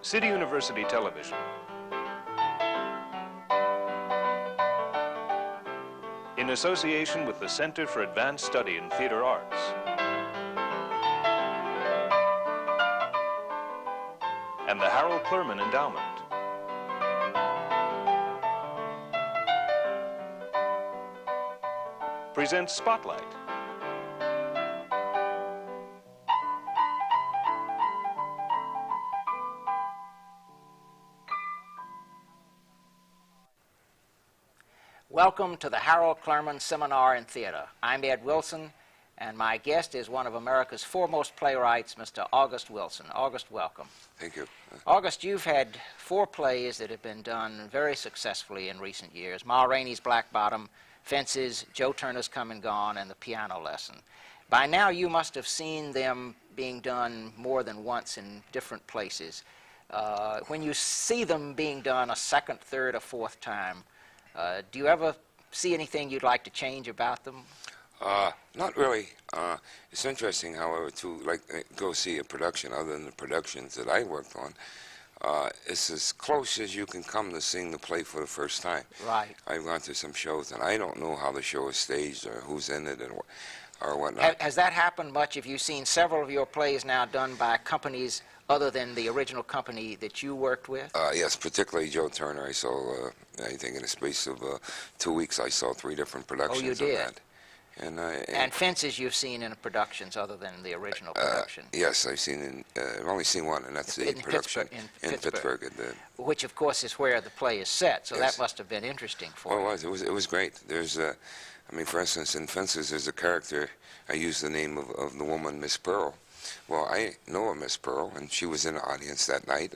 City University Television. In association with the Center for Advanced Study in Theater Arts. And the Clurman Endowment. Presents Spotlight. Welcome to the Clurman Seminar in Theater. I'm Ed Wilson, and my guest is one of America's foremost playwrights, Mr. August Wilson. August, welcome. Thank you. August, you've had 4 plays that have been done very successfully in recent years. Ma Rainey's Black Bottom, Fences, Joe Turner's Come and Gone, and The Piano Lesson. By now you must have seen them being done more than once in different places. When you see them being done a second, third, or fourth time, do you ever see anything you'd like to change about them? Not really. It's interesting, however, to go see a production other than the productions that I worked on. It's as close as you can come to seeing the play for the first time. Right. I've gone to some shows, and I don't know how the show is staged or who's in it or whatnot. Has that happened much? Have you seen several of your plays now done by companies other than the original company that you worked with? Yes, particularly Joe Turner. I saw, I think in the space of 2 weeks, I saw 3 different productions you did? of that. And Fences you've seen in productions other than the original production? Yes, I've only seen one, and that's the production in Pittsburgh. Which, of course, is where the play is set, so Yes. that must have been interesting for you. It was great. There's, I mean, for instance, in Fences, there's a character, I used the name of the woman, Miss Pearl. Well, I know a Miss Pearl, and she was in the audience that night,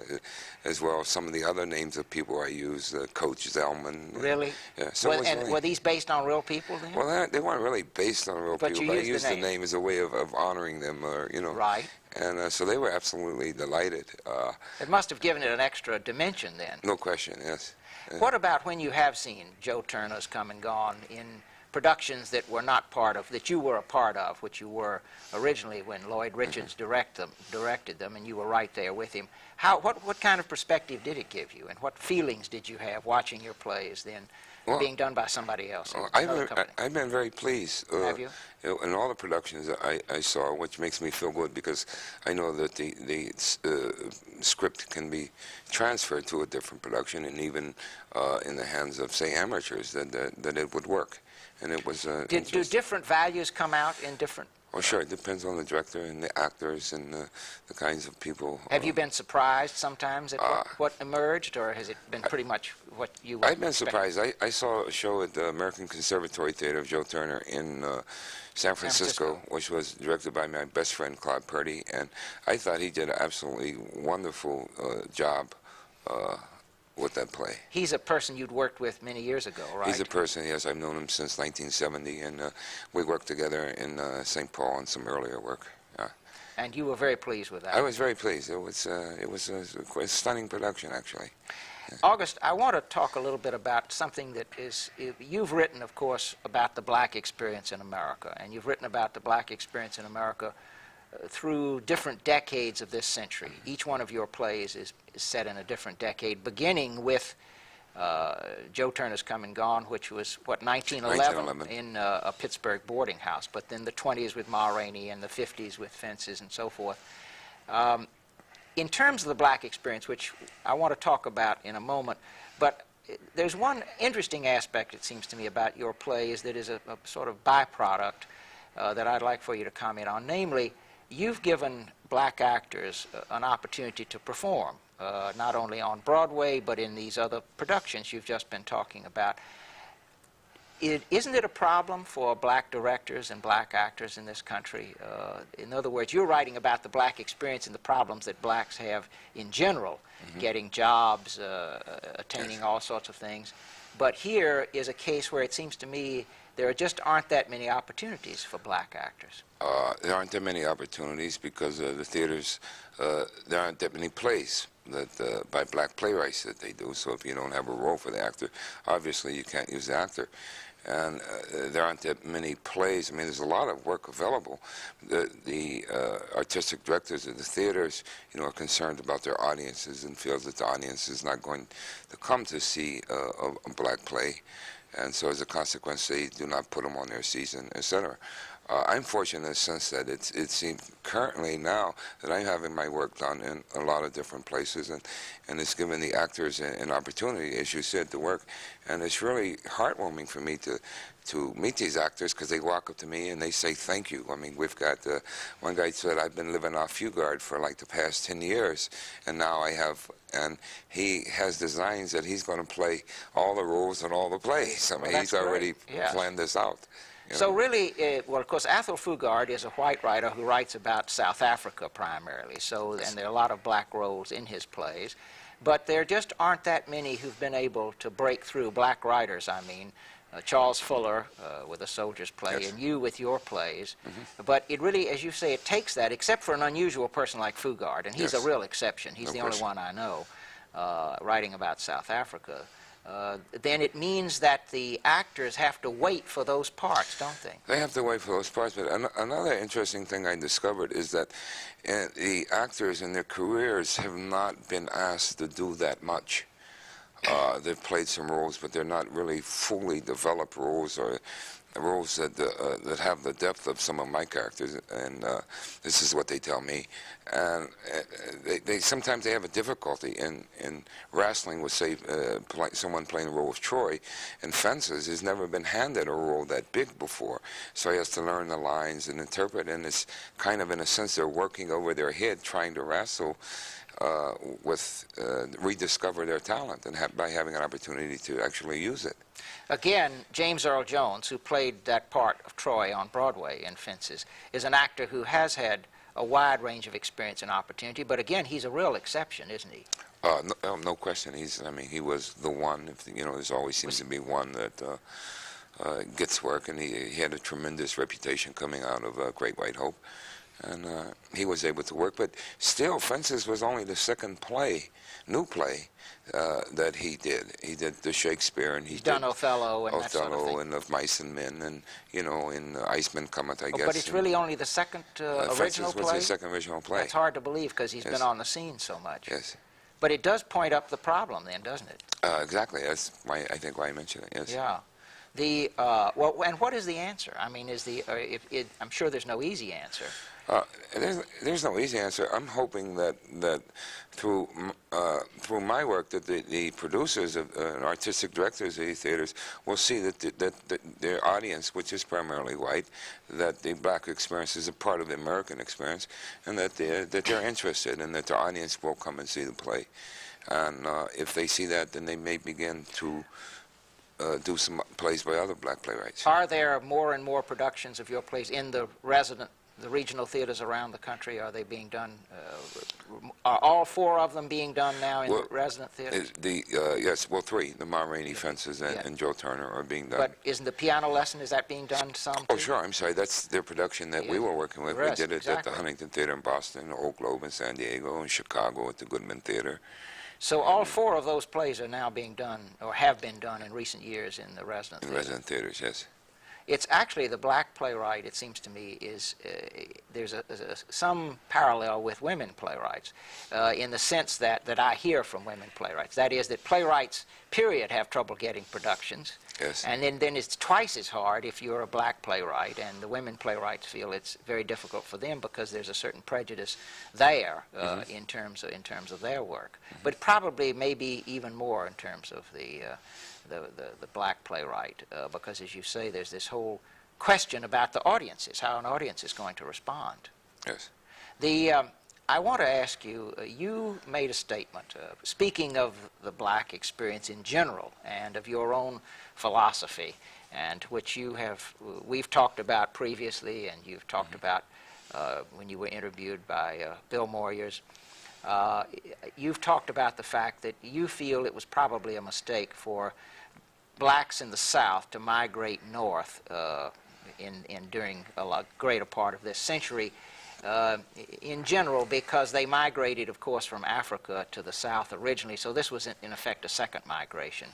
as well as some of the other names of people I used, Coach Zellman. Really? Yeah. So Were these based on real people then? Well, they weren't really based on real people, but I used the name. name as a way of honoring them, Right. And so they were absolutely delighted. It must have given it an extra dimension then. No question, yes. What about when you have seen Joe Turner's Come and Gone in productions that were not part of, that you were a part of, which you were originally when Lloyd Richards directed them, and you were right there with him? What kind of perspective did it give you, and what feelings did you have watching your plays then being done by somebody else? I've been very pleased. Have you? In all the productions that I saw, which makes me feel good because I know that the script can be transferred to a different production, and even in the hands of, say, amateurs, that it would work. And it was do different values come out in different? Oh, sure. It depends on the director and the actors and the kinds of people. Have you been surprised sometimes at what emerged, or has it been pretty much what you were I've been expecting? surprised. I saw a show at the American Conservatory Theater of Joe Turner in San Francisco, which was directed by my best friend, Claude Purdy, and I thought he did an absolutely wonderful job with that play. He's a person you'd worked with many years ago, right? He's a person, yes. I've known him since 1970, and we worked together in St. Paul on some earlier work. And you were very pleased with that. I was very pleased. It was a stunning production, actually. August, I want to talk a little bit about something that you've written, of course, about the black experience in America, and you've written about the black experience in America through different decades of this century. Each one of your plays is set in a different decade, beginning with Joe Turner's Come and Gone, which was, 1911 in a Pittsburgh boarding house, but then the 20s with Ma Rainey and the 50s with Fences and so forth. In terms of the black experience, which I want to talk about in a moment, but there's one interesting aspect, it seems to me, about your plays that is a sort of byproduct that I'd like for you to comment on. Namely, you've given black actors an opportunity to perform, not only on Broadway, but in these other productions you've just been talking about. Isn't it a problem for black directors and black actors in this country? In other words, you're writing about the black experience and the problems that blacks have in general, getting jobs, attaining all sorts of things. But here is a case where it seems to me there just aren't that many opportunities for black actors. There aren't that many opportunities because the theaters, there aren't that many plays by black playwrights that they do. So if you don't have a role for the actor, obviously you can't use the actor. and there aren't that many plays. I mean, there's a lot of work available. The artistic directors of the theaters, are concerned about their audiences and feel that the audience is not going to come to see a black play, and so as a consequence, they do not put them on their season, etc. I'm fortunate in the sense that it seems currently now that I'm having my work done in a lot of different places, and it's given the actors an opportunity, as you said, to work. And it's really heartwarming for me to meet these actors, because they walk up to me and they say thank you. I mean, we've got, one guy said, I've been living off Fugard for like the past 10 years, and now I have, and he has designs that he's going to play all the roles in all the plays. I mean, Well, he's already yes. planned this out. So really, well, of course, Athol Fugard is a white writer who writes about South Africa primarily. So, and there are a lot of black roles in his plays, but there just aren't that many who've been able to break through. Black writers, I mean, Charles Fuller with A Soldier's Play, Yes. and you with your plays. Mm-hmm. But it really, as you say, it takes that, except for an unusual person like Fugard, and he's Yes. a real exception. He's No the question. only one I know writing about South Africa. Then it means that the actors have to wait for those parts, don't they? They have to wait for those parts. But another interesting thing I discovered is that the actors in their careers have not been asked to do that much. They've played some roles, but they're not really fully developed roles, or roles that have the depth of some of my characters, and this is what they tell me. And they sometimes they have a difficulty in wrestling with, say, someone playing the role of Troy. In Fences, has never been handed a role that big before, so he has to learn the lines and interpret, and it's kind of, in a sense, they're working over their head trying to wrestle rediscover their talent, and by having an opportunity to actually use it. Again, James Earl Jones, who played that part of Troy on Broadway in Fences, is an actor who has had a wide range of experience and opportunity, but again, he's a real exception, isn't he? No question. He was the one. There's always seems to be one that gets work, and he had a tremendous reputation coming out of Great White Hope, and he was able to work. But still, Fences was only the second new play that he did. He did the Shakespeare, and He's done Othello and that sort of thing. and Of Mice and Men, and in Iceman Cometh, I guess. But it's really only the second original Fences play? was the second original play. That's hard to believe, because he's Yes. been on the scene so much. Yes. But it does point up the problem then, doesn't it? Exactly. That's why I think why I mentioned it. Yes. Yeah. Well, and what is the answer? I mean, I'm sure there's no easy answer. There's no easy answer. I'm hoping that through my work, that the producers and artistic directors of these theaters will see that their audience, which is primarily white, that the black experience is a part of the American experience, and that they're interested, and that their audience will come and see the play. And if they see that, then they may begin to do some plays by other black playwrights. Are there more and more productions of your plays in the regional theaters around the country? Are they being done? Are all four of them being done now in resident theaters? Yes, well, three. The Ma Rainey, Fences, and Joe Turner are being done. But isn't the piano lesson, is that being done some too? Oh, sure. I'm sorry. That's their production that we were working with. Yes, we did it at exactly. the Huntington Theater in Boston, Oak Globe in San Diego, and Chicago at the Goodman Theater. So all four of those plays are now being done, or have been done in recent years in the resident In theater. resident theaters, yes. It's actually the black playwright, it seems to me, is there's some parallel with women playwrights in the sense that I hear from women playwrights. That is, that playwrights, period, have trouble getting productions. Yes. And then it's twice as hard if you're a black playwright, and the women playwrights feel it's very difficult for them because there's a certain prejudice there in terms of their work. But probably maybe even more in terms of the black playwright, because, as you say, there's this whole question about the audiences, how an audience is going to respond. Yes. I want to ask you, you made a statement, speaking of the black experience in general and of your own philosophy, and which we've talked about previously, and you've talked about when you were interviewed by Bill Moyers. You've talked about the fact that you feel it was probably a mistake for blacks in the South to migrate north during a greater part of this century in general, because they migrated, of course, from Africa to the South originally. So this was, in effect, a second migration.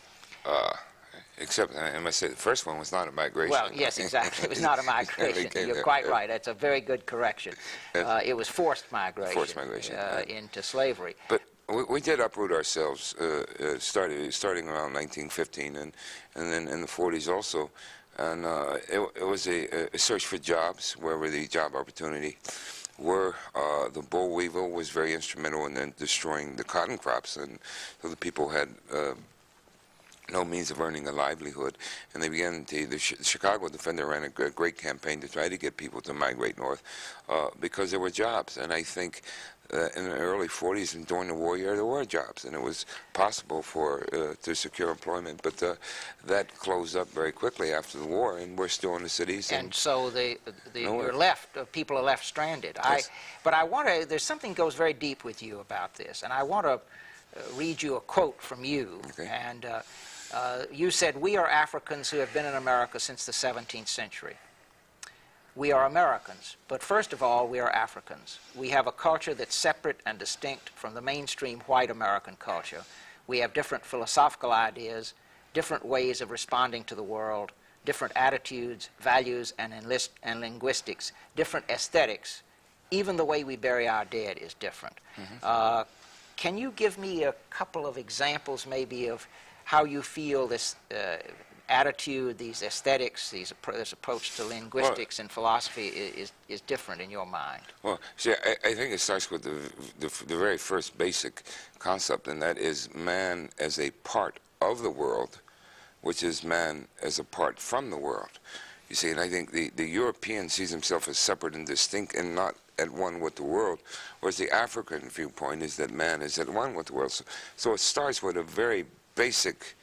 Except, I must say, the first one was not a migration. Well, yes, exactly. It was not a migration. You're quite right. That's a very good correction. It was forced migration. Forced migration. Into slavery. But we did uproot ourselves, starting around 1915, and then in the 40s also. And it was a search for jobs, wherever the job opportunity were. The boll weevil was very instrumental in then destroying the cotton crops, and so the people had no means of earning a livelihood, and they began to, the Chicago Defender ran a great campaign to try to get people to migrate north because there were jobs. And I think in the early 40s and during the war year, there were jobs, and it was possible to secure employment. But that closed up very quickly after the war, and we're still in the cities. And so you're left, people are left stranded. Yes. But I want to, there's something goes very deep with you about this, and I want to read you a quote from you. Okay. And you said, "We are Africans who have been in America since the 17th century. We are Americans, but first of all, we are Africans. We have a culture that's separate and distinct from the mainstream white American culture. We have different philosophical ideas, different ways of responding to the world, different attitudes, values, and linguistics, different aesthetics. Even the way we bury our dead is different." Can you give me a couple of examples maybe of how you feel this attitude, these aesthetics, this approach to linguistics and philosophy is different in your mind? Well, see, I think it starts with the very first basic concept, and that is man as a part of the world, which is man as a part from the world. You see, and I think the European sees himself as separate and distinct and not at one with the world, whereas the African viewpoint is that man is at one with the world. So it starts with a very basic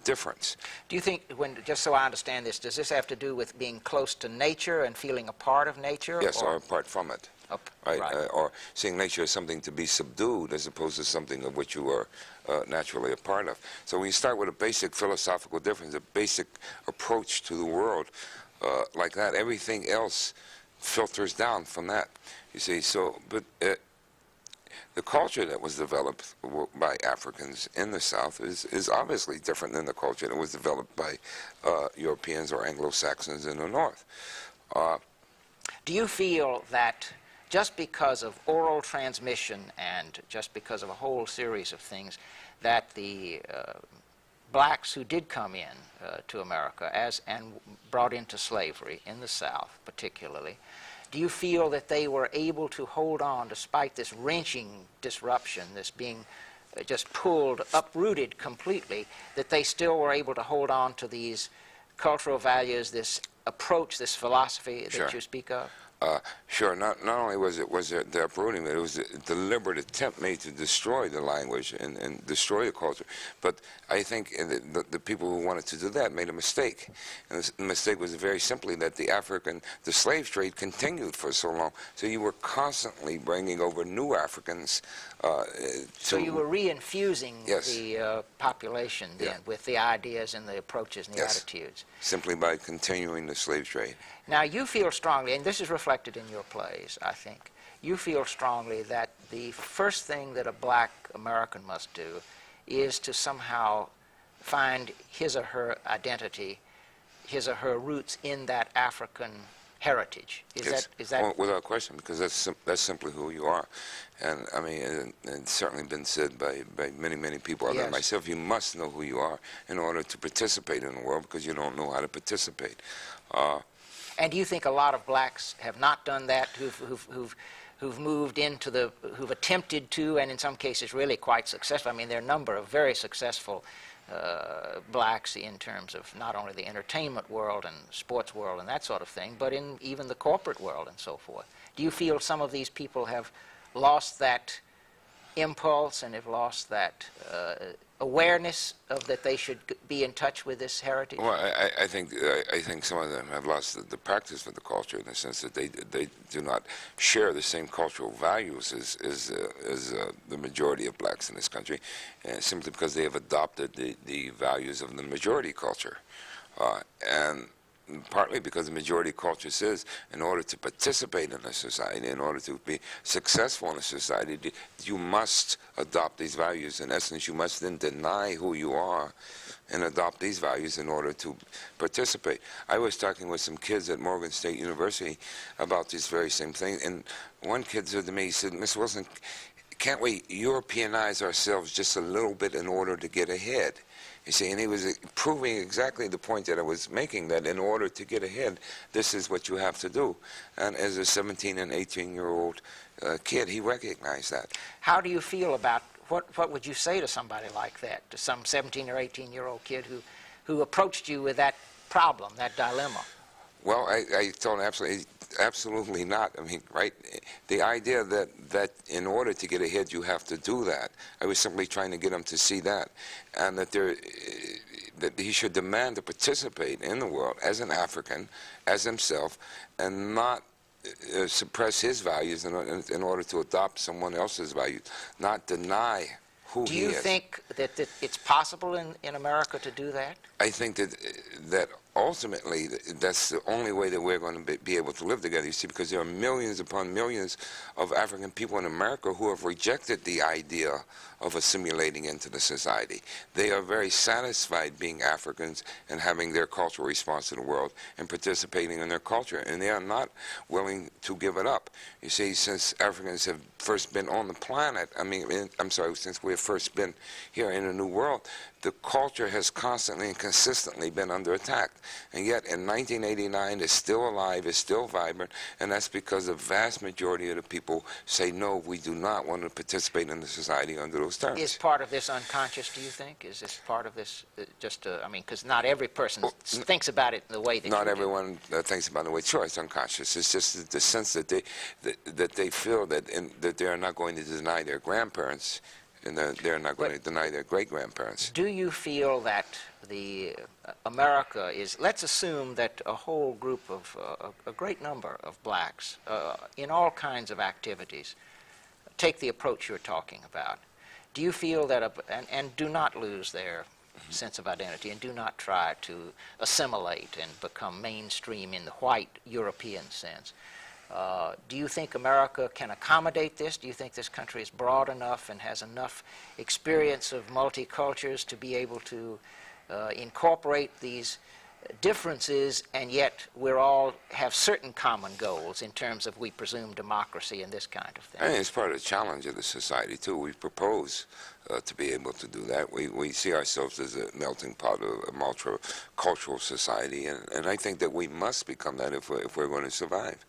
difference. Do you think, just so I understand this, does this have to do with being close to nature and feeling a part of nature? Yes, or apart from it. Right? Right. Or seeing nature as something to be subdued as opposed to something of which you are naturally a part of. So when you start with a basic philosophical difference, a basic approach to the world like that, everything else filters down from that. You see, so, but the culture that was developed by Africans in the South is obviously different than the culture that was developed by Europeans or Anglo-Saxons in the North. Do you feel that just because of oral transmission and just because of a whole series of things, that the blacks who did come in to America and brought into slavery in the South particularly, do you feel that they were able to hold on despite this wrenching disruption, this being just pulled, uprooted completely, that they still were able to hold on to these cultural values, this approach, this philosophy that you speak of? Sure. Not only was it the uprooting, but it was a deliberate attempt made to destroy the language and destroy the culture. But I think the people who wanted to do that made a mistake. And the mistake was very simply that the slave trade continued for so long. So you were constantly bringing over new Africans. So you were reinfusing Yes. the population then with the ideas and the approaches and the attitudes. Simply by continuing the slave trade. Now you feel strongly, and this is reflected in your plays, I think, you feel strongly that the first thing that a black American must do is to somehow find his or her identity, his or her roots in that African heritage. Is that Well, without question, because that's simply who you are. And I mean, it's certainly been said by many people other than myself, you must know who you are in order to participate in the world, because you don't know how to participate. And do you think a lot of blacks have not done that, who've moved into who've attempted to, and in some cases really quite successful? I mean, there are a number of very successful blacks in terms of not only the entertainment world and sports world and that sort of thing, but in even the corporate world and so forth. Do you feel some of these people have lost that impulse and have lost that awareness of that they should be in touch with this heritage? Well, I think some of them have lost the practice of the culture in the sense that they do not share the same cultural values as the majority of blacks in this country, simply because they have adopted the values of the majority culture, and partly because the majority culture says in order to participate in a society, in order to be successful in a society, you must adopt these values. In essence, you must then deny who you are and adopt these values in order to participate. I was talking with some kids at Morgan State University about this very same thing, and one kid said to me, he said, "Miss Wilson, can't we Europeanize ourselves just a little bit in order to get ahead?" You see, and he was proving exactly the point that I was making, that in order to get ahead, this is what you have to do. And as a 17 and 18-year-old kid, he recognized that. How do you feel about, what would you say to somebody like that, to some 17 or 18-year-old kid who approached you with that problem, that dilemma? Well, I told him absolutely not. I mean, right? The idea that in order to get ahead, you have to do that. I was simply trying to get him to see that, and that he should demand to participate in the world as an African, as himself, and not suppress his values in order to adopt someone else's values, not deny who he is. Do you think that it's possible in America to do that? I think that ultimately that's the only way that we're going to be able to live together, you see, because there are millions upon millions of African people in America who have rejected the idea of assimilating into the society. They are very satisfied being Africans and having their cultural response to the world and participating in their culture, and they are not willing to give it up. You see, since Africans have first been on the planet, since we have first been here in a new world, the culture has constantly and consistently been under attack. And yet in 1989 it's still alive, it's still vibrant, and that's because the vast majority of the people say, no, we do not want to participate in the society under those terms. Is part of this unconscious, do you think? Is this part of this because not every person thinks about it the way that not everyone thinks about it the way. Sure, it's unconscious. It's just the sense that they feel that they are not going to deny their grandparents, and they're not going to deny their great-grandparents. Do you feel that America is, let's assume that a whole group of, a great number of blacks in all kinds of activities take the approach you're talking about. Do you feel that, and do not lose their sense of identity and do not try to assimilate and become mainstream in the white European sense, do you think America can accommodate this? Do you think this country is broad enough and has enough experience of multicultures to be able to incorporate these differences, and yet we're all have certain common goals in terms of, we presume, democracy and this kind of thing? I think it's part of the challenge of the society, too. We propose to be able to do that. We see ourselves as a melting pot of a multicultural society, and I think that we must become that if we're going to survive.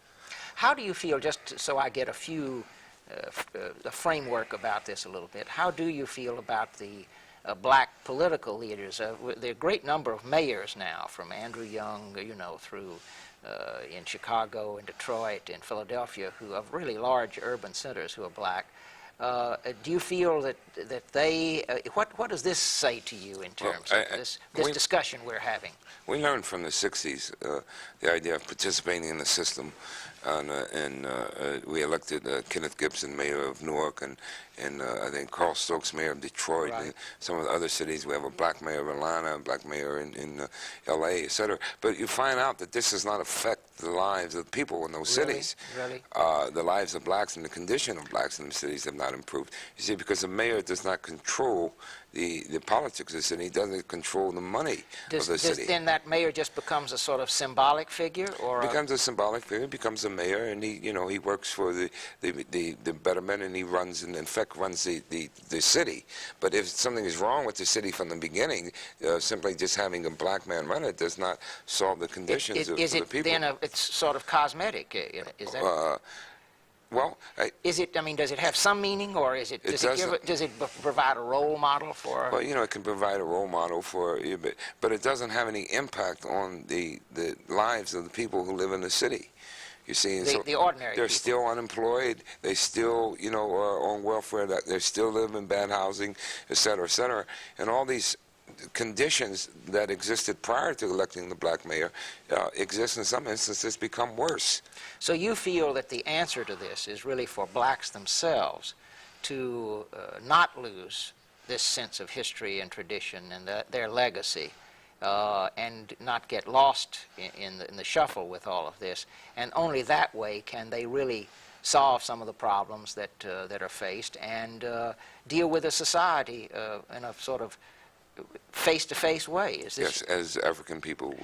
How do you feel, just so I get the framework about this a little bit, how do you feel about the black political leaders? There are a great number of mayors now, from Andrew Young, through in Chicago and Detroit and Philadelphia, who have really large urban centers who are black. Do you feel that they, what does this say to you in terms of this discussion we're having? We learned from the 60s the idea of participating in the system, and we elected Kenneth Gibson, mayor of Newark, and I think Carl Stokes, mayor of Detroit, right. And some of the other cities. We have a black mayor of Atlanta, a black mayor in L.A., etc. But you find out that this does not affect the lives of people in those cities. Really? The lives of blacks and the condition of blacks in the cities have not improved. You see, because the mayor does not control the politics of the city, he doesn't control the money of the city. Then that mayor just becomes a sort of symbolic figure, or becomes a symbolic figure, becomes a mayor, and he works for the betterment, and he runs, and in fact runs the city. But if something is wrong with the city from the beginning, simply just having a black man run it does not solve the conditions of the people. Is it then it's sort of cosmetic? Is that? Well, is it? I mean, does it have some meaning, or is it? Does it provide a role model for? Well, it can provide a role model for you, but it doesn't have any impact on the lives of the people who live in the city. You see, the ordinary they're people. still unemployed. They still, are on welfare. They still live in bad housing, et cetera, and all these conditions that existed prior to electing the black mayor exist in some instances, become worse. So you feel that the answer to this is really for blacks themselves to not lose this sense of history and tradition and their legacy, and not get lost in the shuffle with all of this, and only that way can they really solve some of the problems that are faced and deal with a society in a sort of face-to-face way. Is this? Yes, as African people.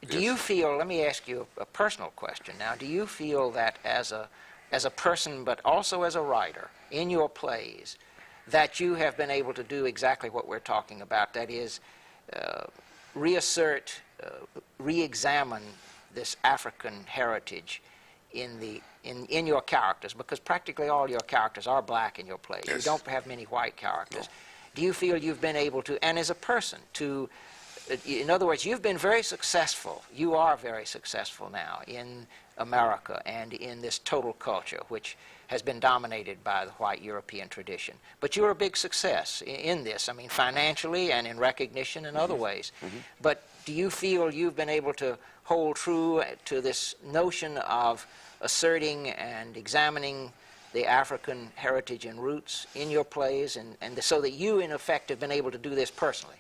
Do you feel? Let me ask you a personal question now. Do you feel that as a person, but also as a writer in your plays, that you have been able to do exactly what we're talking about? That is, reassert, re-examine this African heritage in your characters, because practically all your characters are black in your plays. Yes. You don't have many white characters. No. Do you feel you've been able to, and as a person, to, in other words, you've been very successful. You are very successful now in America and in this total culture, which has been dominated by the white European tradition. But you're a big success in this, I mean, financially and in recognition and other ways. But do you feel you've been able to hold true to this notion of asserting and examining the African heritage and roots in your plays, and so that you, in effect, have been able to do this personally?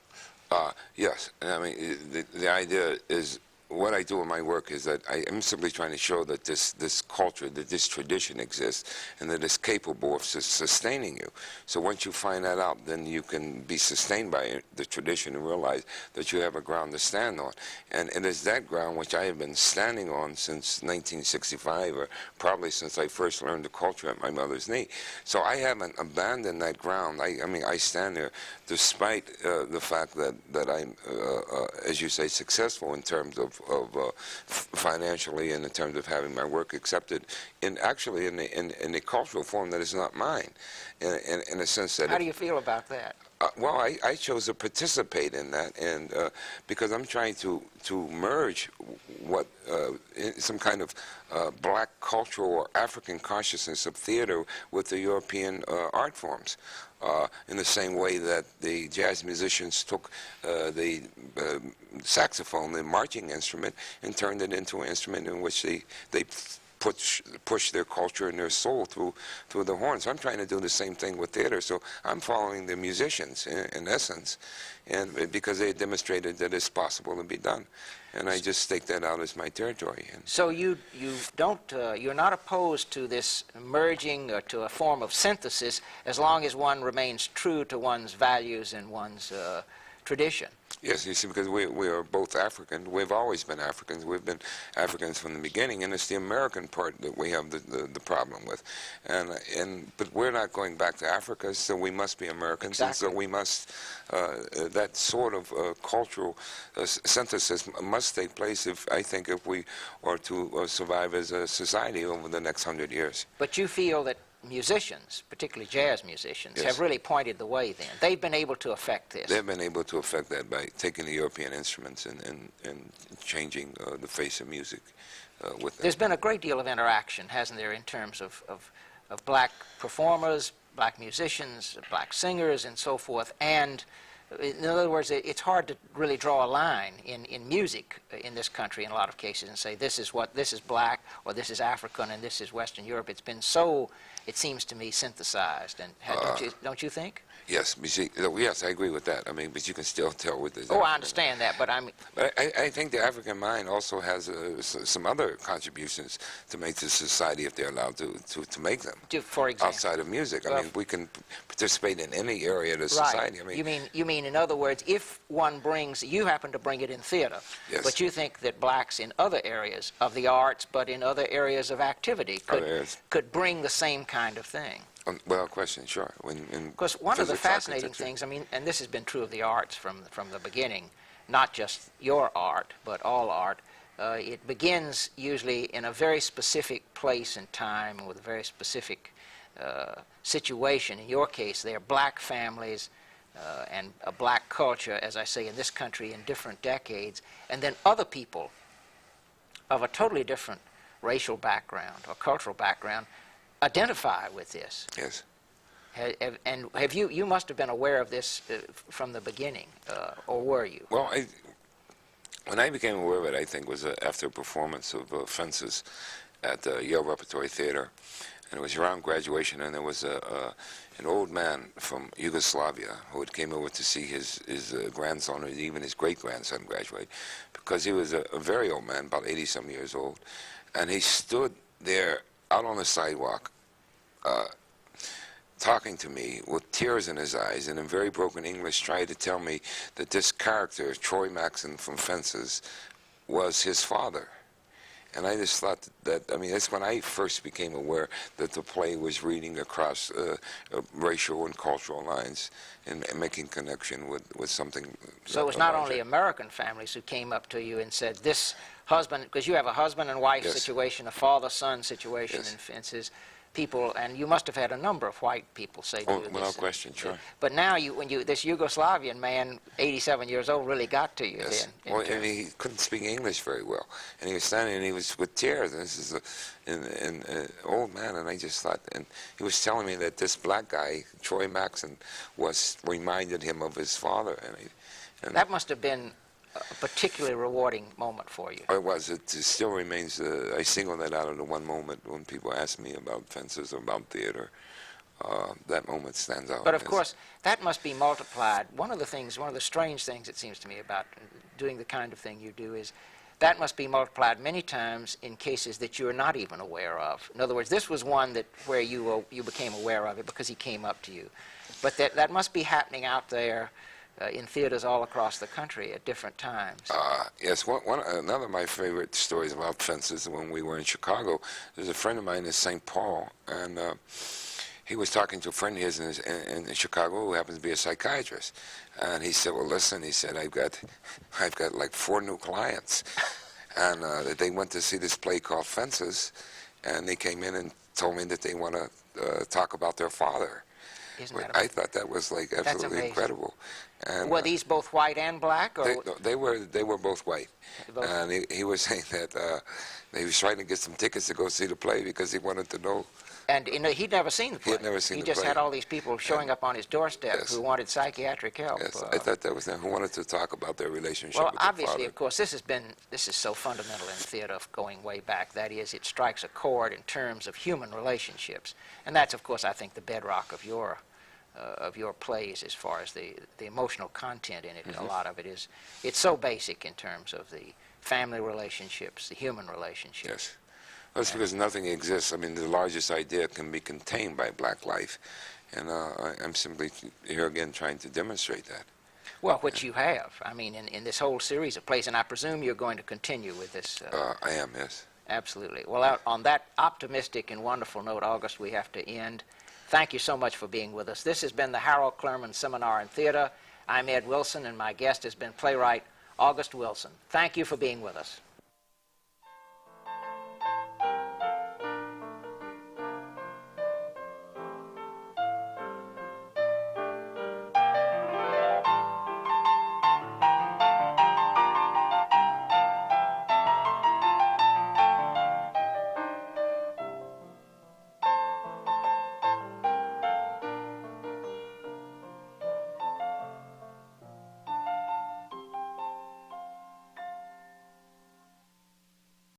Yes. I mean, the idea is, what I do in my work is that I am simply trying to show that this culture, that this tradition exists, and that it's capable of sustaining you. So once you find that out, then you can be sustained by the tradition and realize that you have a ground to stand on. And it is that ground which I have been standing on since 1965, or probably since I first learned the culture at my mother's knee. So I haven't abandoned that ground. I mean, I stand there despite the fact that I'm, as you say, successful in terms of financially, and in terms of having my work accepted in a cultural form that is not mine, in a sense that. How do you feel about that? Well, I chose to participate in that, and because I'm trying to merge what some kind of black cultural or African consciousness of theater with the European art forms. In the same way that the jazz musicians took the saxophone, the marching instrument, and turned it into an instrument in which they push their culture and their soul through the horns. I'm trying to do the same thing with theater, so I'm following the musicians in essence, and because they demonstrated that it's possible to be done, and I just stake that out as my territory. And so you don't you're not opposed to this merging or to a form of synthesis, as long as one remains true to one's values and one's tradition. Yes, you see, because we are both African. We've always been Africans. We've been Africans from the beginning, and it's the American part that we have the problem with. But we're not going back to Africa, so we must be Americans. Exactly. And so we must, that sort of cultural synthesis must take place, if we are to survive as a society over the next 100 years. But you feel that musicians, particularly jazz musicians, Yes. have really pointed the way then. They've been able to affect this. They've been able to affect that by taking the European instruments and changing the face of music with them. There's been a great deal of interaction, hasn't there, in terms of black performers, black musicians, black singers, and so forth. And in other words, it's hard to really draw a line in music in this country in a lot of cases and say this is black, or this is African, and this is Western Europe. It's been so, it seems to me, synthesized. And don't you think? Yes, yes, I agree with that. I mean, but you can still tell with this. Oh, I understand that, but I think the African mind also has some other contributions to make to society if they're allowed to make them. For example, outside of music, I mean, we can participate in any area of the society. Right. I mean, you mean in other words, if one brings, you happen to bring it in theater, yes. But you think that blacks in other areas of the arts, but in other areas of activity, could bring the same kind of thing. Well, question, sure. Because one of the fascinating things, I mean, and this has been true of the arts from the beginning, not just your art, but all art, it begins usually in a very specific place and time with a very specific situation. In your case, they are black families and a black culture, as I say, in this country in different decades, and then other people of a totally different racial background or cultural background identify with this. Yes. And you must have been aware of this from the beginning, or were you? Well, when I became aware of it, I think was after a performance of Fences at Yale Repertory Theater, and it was around graduation, and there was an old man from Yugoslavia who had came over to see his grandson, or even his great-grandson graduate, because he was a very old man, about 80-some years old, and he stood there out on the sidewalk talking to me with tears in his eyes and in very broken English tried to tell me that this character, Troy Maxon from Fences, was his father. And I just thought that, I mean, that's when I first became aware that the play was reading across racial and cultural lines and making connection with something. So it was not only American families who came up to you and said, this husband, because you have a husband and wife Yes. situation, a father-son situation Yes. in Fences, people, and you must have had a number of white people say to you Without this. question, sure. But now, this Yugoslavian man, 87 years old, really got to you Yes. then. Well, and he couldn't speak English very well. And he was standing and he was with tears. And this is an old man. And I just thought, and he was telling me that this black guy, Troy Maxon, reminded him of his father. And That must have been a particularly rewarding moment for you. it was. It still remains. I single that out of the one moment when people ask me about Fences or about theater. That moment stands out. But of course, that must be multiplied. One of the strange things, it seems to me, about doing the kind of thing you do is that must be multiplied many times in cases that you're not even aware of. In other words, this was one where you became aware of it because he came up to you. But that must be happening out there in theaters all across the country at different times. Yes, another of my favorite stories about Fences when we were in Chicago, there's a friend of mine in St. Paul, and he was talking to a friend of his in Chicago who happens to be a psychiatrist. And he said, well, listen, he said, I've got like 4 new clients. And they went to see this play called Fences, and they came in and told me that they want to talk about their father. I thought that was like absolutely incredible. And, were these both white and black? Or? They were both white. Both. And he was saying that he was trying to get some tickets to go see the play because he wanted to know. And he'd never seen the play. He had never seen the play. He just had all these people showing up on his doorstep Yes. who wanted psychiatric help. Yes, I thought that was them who wanted to talk about their relationship Well, with their obviously, father. of course, this is so fundamental in theater going way back. That is, it strikes a chord in terms of human relationships. And that's, of course, I think the bedrock of your plays as far as the emotional content in it. A lot of it is, it's so basic in terms of the family relationships, the human relationships. Yes. Well, it's because nothing exists. I mean, the largest idea can be contained by black life. And I'm simply here again trying to demonstrate that. Well, which you have. I mean, in this whole series of plays, and I presume you're going to continue with this. I am, yes. Absolutely. Well, on that optimistic and wonderful note, August, we have to end. Thank you so much for being with us. This has been the Harold Clurman Seminar in Theater. I'm Ed Wilson, and my guest has been playwright August Wilson. Thank you for being with us.